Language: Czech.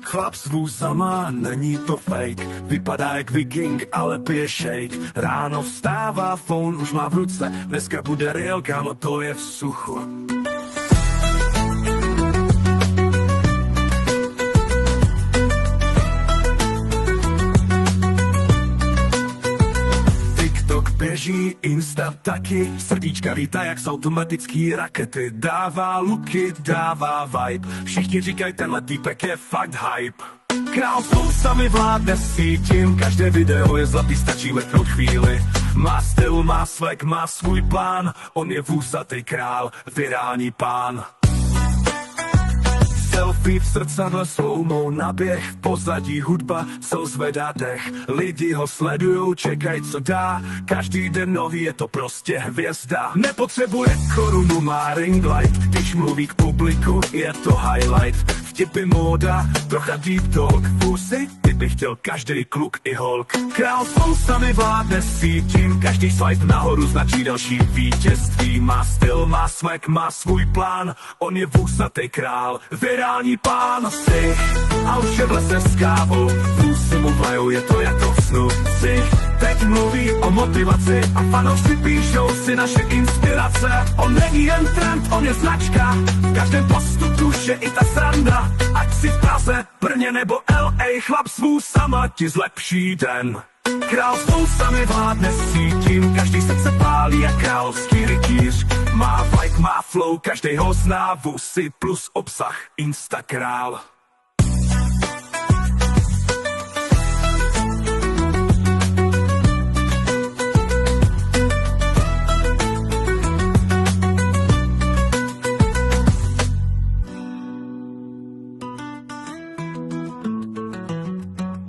Chlap s vůzama, není to fake. Vypadá jak viking, ale pije shake. Ráno vstává, phone už má v ruce. Dneska bude real, kámo, to je v suchu. TikTok běží, Insta taky. Srdíčka lítá jak z automatický rakety. Dává luky, dává vibe. Všichni říkají, tenhle týpek je fakt hype. Král spoustami vládne sítím. Každé video je zlatý, stačí letnout chvíli. Má styl, má swag, má svůj plán. On je vůsatý král, virální pán. Selfie v srdcadle slow-mo naběh. V pozadí hudba, co zvedá dech. Lidi ho sledujou, čekají, co dá. Každý den nový, je to prostě hvězda. Nepotřebuje korunu, má ring light. Když mluví k publiku, je to highlight. Vtipy móda, trocha deep talk. Fusy, ty by chtěl každý kluk i holk. Král spoustami vládne sítím. Každý swipe nahoru značí další vítězství. Má styl, má swag, má svůj plán. On je vůsatý král, virální pán. Si a už je v lese s kávou. Fusy mu vlajou, je to jako v snu. Si teď mluví o motivaci a fanoušci píšou si naše inspirace. On není jen trend, on je značka. V každém postu tuše i ta sranda. Ať si v Praze, Brně nebo LA, chlap s vůsama ti zlepší den. Král s vousami vládne sítím. Každý srdce pálí jak královský rytíř. Má vibe, má flow, každý ho zná. Vůsy plus obsah, Insta král.